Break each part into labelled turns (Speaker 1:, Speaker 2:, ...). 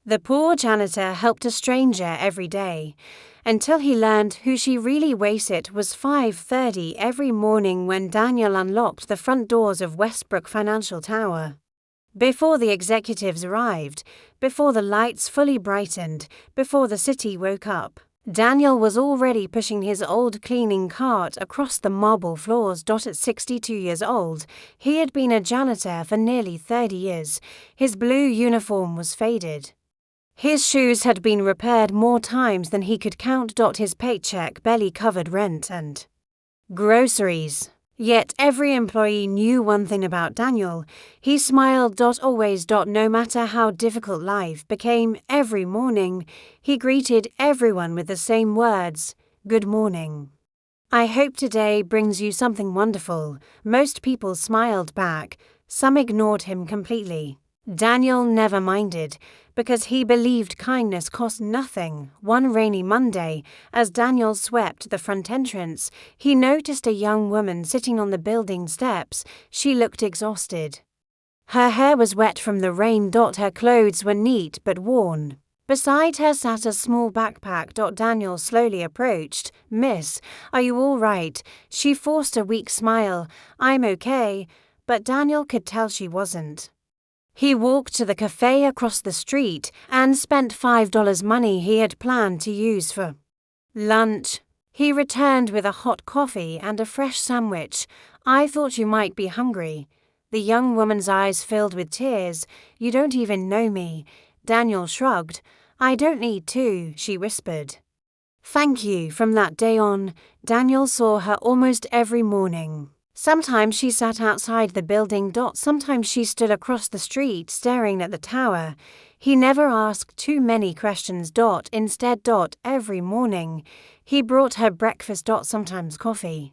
Speaker 1: The poor janitor helped a stranger every day, until he learned who she really wasted was 5:30 every morning when Daniel unlocked the front doors of Westbrook Financial Tower. Before the executives arrived, before the lights fully brightened, before the city woke up, Daniel was already pushing his old cleaning cart across the marble floors. At 62 years old, he had been a janitor for nearly 30 years. His blue uniform was faded. His shoes had been repaired more times than he could count. His paycheck barely covered rent and groceries. Yet every employee knew one thing about Daniel. He smiled. Always. No matter how difficult life became, every morning he greeted everyone with the same words, "Good morning. I hope today brings you something wonderful." Most people smiled back. Some ignored him completely. Daniel never minded, because he believed kindness cost nothing. One rainy Monday, as Daniel swept the front entrance, he noticed a young woman sitting on the building steps. She looked exhausted. Her hair was wet from the rain. Her clothes were neat but worn. Beside her sat a small backpack. Daniel slowly approached. "Miss, are you all right?" She forced a weak smile. "I'm okay," but Daniel could tell she wasn't. He walked to the cafe across the street and spent $5 money he had planned to use for lunch. He returned with a hot coffee and a fresh sandwich. "I thought you might be hungry." The young woman's eyes filled with tears. "You don't even know me." Daniel shrugged. "I don't need to," she whispered. "Thank you." From that day on, Daniel saw her almost every morning. Sometimes she sat outside the building. Sometimes she stood across the street staring at the tower. He never asked too many questions. Instead, every morning, he brought her breakfast. Sometimes coffee.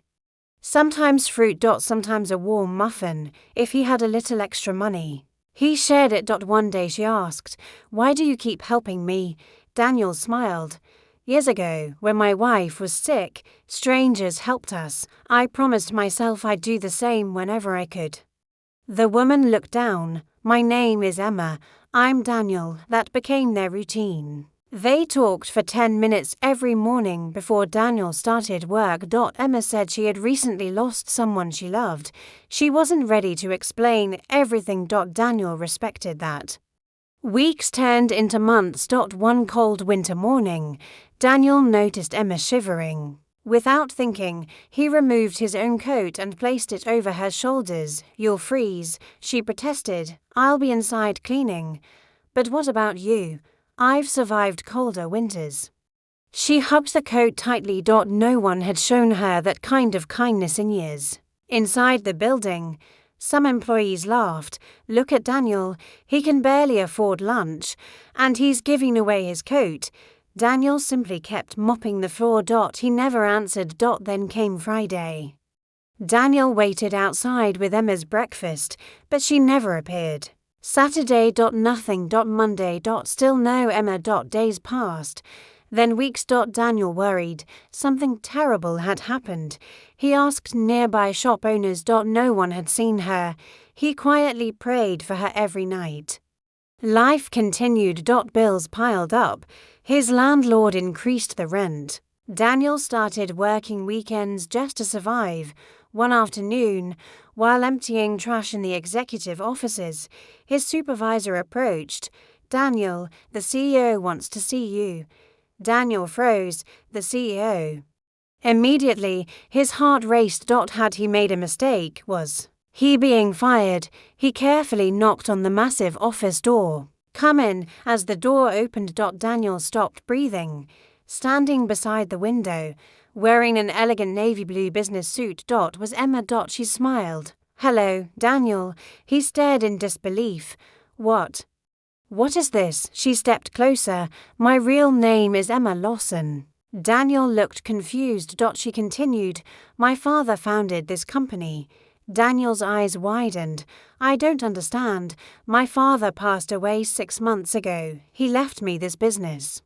Speaker 1: Sometimes fruit. Sometimes a warm muffin, if he had a little extra money. He shared it. One day she asked, "Why do you keep helping me?" Daniel smiled. "Years ago, when my wife was sick, strangers helped us. I promised myself I'd do the same whenever I could." The woman looked down. "My name is Emma. I'm Daniel." That became their routine. They talked for 10 minutes every morning before Daniel started work. Emma said she had recently lost someone she loved. She wasn't ready to explain everything. Daniel respected that. Weeks turned into months. One cold winter morning, Daniel noticed Emma shivering. Without thinking, he removed his own coat and placed it over her shoulders. "You'll freeze," she protested. "I'll be inside cleaning." "But what about you? I've survived colder winters." She hugged the coat tightly. No one had shown her that kind of kindness in years. Inside the building, some employees laughed. "Look at Daniel. He can barely afford lunch, and he's giving away his coat." Daniel simply kept mopping the floor. He never answered. Then came Friday. Daniel waited outside with Emma's breakfast, but she never appeared. Saturday. Nothing. Monday. Still no Emma. Days passed. Then weeks. Daniel worried. Something terrible had happened. He asked nearby shop owners. No one had seen her. He quietly prayed for her every night. Life continued. Bills piled up. His landlord increased the rent. Daniel started working weekends just to survive. One afternoon, while emptying trash in the executive offices, his supervisor approached. "Daniel, the CEO wants to see you." Daniel froze. "The CEO?" Immediately, his heart raced. Had he made a mistake? Was he being fired? He carefully knocked on the massive office door. "Come in." As the door opened, Daniel stopped breathing. Standing beside the window, wearing an elegant navy blue business suit, was Emma. She smiled. "Hello, Daniel." He stared in disbelief. What is this?" She stepped closer. "My real name is Emma Lawson." Daniel looked confused. She continued, "My father founded this company." Daniel's eyes widened. "I don't understand. My father passed away 6 months ago. He left me this business.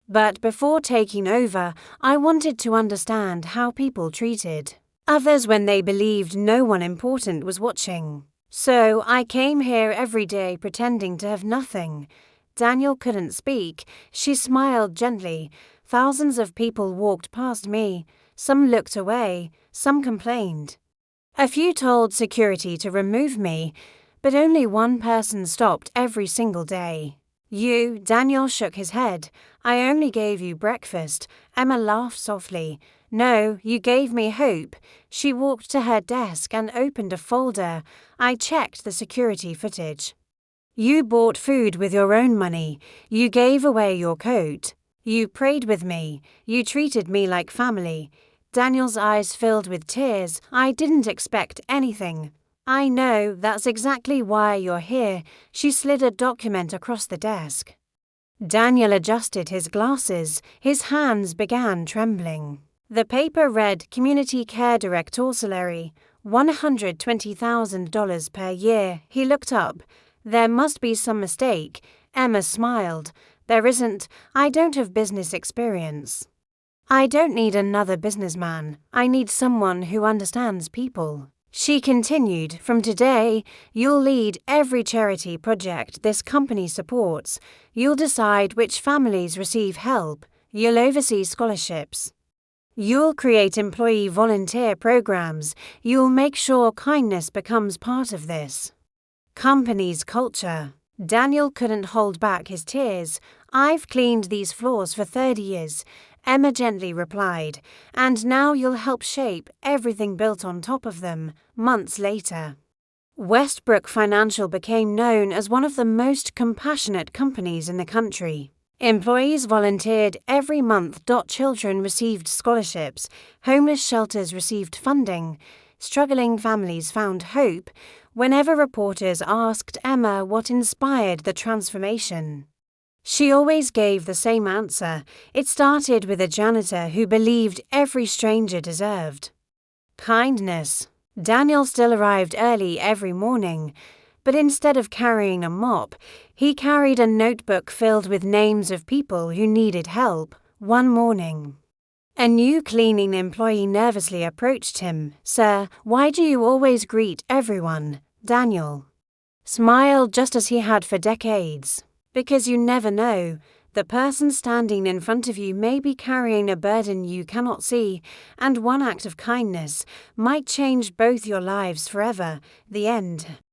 Speaker 1: But before taking over, I wanted to understand how people treated others when they believed no one important was watching. So I came here every day pretending to have nothing." Daniel couldn't speak. She smiled gently. Thousands of people walked past me. Some looked away. Some complained. A few told security to remove me, but only one person stopped every single day. You, Daniel shook his head. I only gave you breakfast. Emma laughed softly. No, you gave me hope. She walked to her desk and opened a folder. I checked the security footage. You bought food with your own money. You gave away your coat. You prayed with me. You treated me like family. Daniel's eyes filled with tears. I didn't expect anything. I know, that's exactly why you're here. She slid a document across the desk. Daniel adjusted his glasses. His hands began trembling. The paper read Community Care Director Salary, $120,000 per year. He looked up. There must be some mistake. Emma smiled. There isn't. I don't have business experience. I don't need another businessman. I need someone who understands people. She continued, from today, you'll lead every charity project this company supports. You'll decide which families receive help. You'll oversee scholarships. You'll create employee volunteer programs. You'll make sure kindness becomes part of this company's culture. Daniel couldn't hold back his tears. I've cleaned these floors for 30 years. Emma gently replied, and now you'll help shape everything built on top of them. Months later, Westbrook Financial became known as one of the most compassionate companies in the country. Employees volunteered every month. Children received scholarships. Homeless shelters received funding. Struggling families found hope. Whenever reporters asked Emma what inspired the transformation, she always gave the same answer. It started with a janitor who believed every stranger deserved kindness. Daniel still arrived early every morning, but instead of carrying a mop, he carried a notebook filled with names of people who needed help. One morning, a new cleaning employee nervously approached him. Sir, why do you always greet everyone? Daniel smiled just as he had for decades. Because you never know. The person standing in front of you may be carrying a burden you cannot see, and one act of kindness might change both your lives forever. The end.